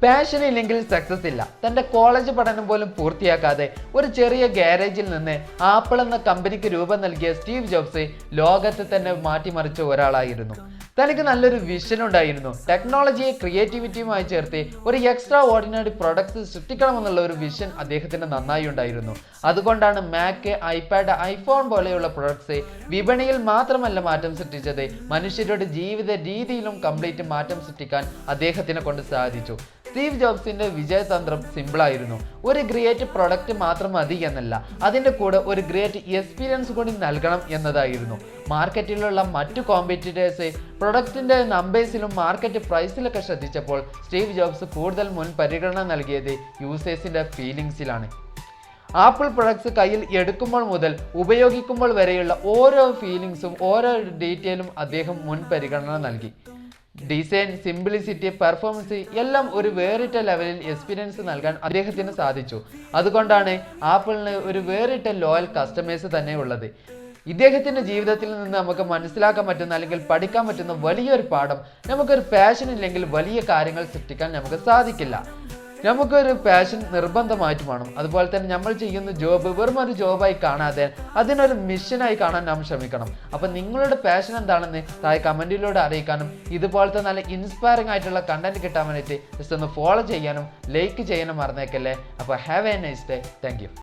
Passion ഇല്ലെങ്കിൽ success ഇല്ല. തന്റെ കോളേജ് പഠനം പോലും പൂർത്തിയാക്കാതെ ഒരു ചെറിയ ഗാരേജിൽ നിന്ന് ആപ്പിൾ എന്ന കമ്പനിക്ക് രൂപം നൽകിയ സ്റ്റീവ് ജോബ്സ് ലോകത്തെ തന്നെ മാറ്റിമറിച്ച ഒരാളായിരുന്നു. തനിക്ക് നല്ലൊരു വിഷൻ ഉണ്ടായിരുന്നു. ടെക്നോളജിയെ ക്രിയേറ്റിവിറ്റിയുമായി ചേർത്ത് ഒരു എക്സ്ട്രാ ഓർഡിനറി പ്രൊഡക്ട്സ് സൃഷ്ടിക്കണമെന്നുള്ള ഒരു വിഷൻ അദ്ദേഹത്തിന് നന്നായി ഉണ്ടായിരുന്നു. അതുകൊണ്ടാണ് മാക്, ഐപാഡ്, ഐഫോൺ പോലെയുള്ള പ്രൊഡക്ട്സ് വിപണിയിൽ മാത്രമല്ല മാറ്റം സൃഷ്ടിച്ചത്, മനുഷ്യരുടെ ജീവിത രീതിയിലും കംപ്ലീറ്റ് മാറ്റം സൃഷ്ടിക്കാൻ അദ്ദേഹത്തിനെ കൊണ്ട് സാധിച്ചു. സ്റ്റീവ് ജോബ്സിന്റെ വിജയതന്ത്രം സിമ്പിളായിരുന്നു. ഒരു ഗ്രേറ്റ് പ്രൊഡക്റ്റ് മാത്രം മതി എന്നല്ല, അതിൻ്റെ കൂടെ ഒരു ഗ്രേറ്റ് എക്സ്പീരിയൻസ് കൂടി നൽകണം എന്നതായിരുന്നു. മാർക്കറ്റിലുള്ള മറ്റു കോമ്പറ്റീറ്റേഴ്സ് പ്രൊഡക്റ്റിന്റെ നമ്പേഴ്സിലും മാർക്കറ്റ് പ്രൈസിലൊക്കെ ശ്രദ്ധിച്ചപ്പോൾ സ്റ്റീവ് ജോബ്സ് കൂടുതൽ മുൻ പരിഗണന നൽകിയത് യൂസേഴ്സിന്റെ ഫീലിംഗ്സിലാണ്. ആപ്പിൾ പ്രൊഡക്ട്സ് കയ്യിൽ എടുക്കുമ്പോൾ മുതൽ ഉപയോഗിക്കുമ്പോൾ വരെയുള്ള ഓരോ ഫീലിംഗ്സും ഓരോ ഡീറ്റെയിലും അദ്ദേഹം മുൻ പരിഗണന നൽകി. ഡിസൈൻ, സിംപ്ലിസിറ്റി, പെർഫോമൻസ് എല്ലാം ഒരു വേറിട്ട ലെവലിൽ എക്സ്പീരിയൻസ് നൽകാൻ അദ്ദേഹത്തിന് സാധിച്ചു. അതുകൊണ്ടാണ് ആപ്പിളിന് ഒരു വേറിട്ട ലോയൽ കസ്റ്റമേഴ്സ് തന്നെ ഉള്ളത്. ഇദ്ദേഹത്തിൻ്റെ ജീവിതത്തിൽ നിന്ന് നമുക്ക് മനസ്സിലാക്കാൻ പറ്റുന്ന അല്ലെങ്കിൽ പഠിക്കാൻ പറ്റുന്ന വലിയൊരു പാഠം, നമുക്കൊരു പാഷൻ ഇല്ലെങ്കിൽ വലിയ കാര്യങ്ങൾ സൃഷ്ടിക്കാൻ നമുക്ക് സാധിക്കില്ല. നമുക്കൊരു പാഷൻ നിർബന്ധമായിട്ട് വേണം. അതുപോലെ തന്നെ നമ്മൾ ചെയ്യുന്ന ജോബ് വെറും ഒരു ജോബായി കാണാതെ അതിനൊരു മിഷനായി കാണാൻ നാം ശ്രമിക്കണം. അപ്പം നിങ്ങളുടെ പാഷൻ എന്താണെന്ന് താഴെ കമൻറ്റിലൂടെ അറിയിക്കാനും ഇതുപോലത്തെ നല്ല ഇൻസ്പയറിംഗ് ആയിട്ടുള്ള കണ്ടന്റ് കിട്ടാൻ വേണ്ടിയിട്ട് ജസ്റ്റ് ഒന്ന് ഫോളോ ചെയ്യാനും ലൈക്ക് ചെയ്യാനും മറന്നേക്കല്ലേ. അപ്പോൾ have A nice day. Thank you.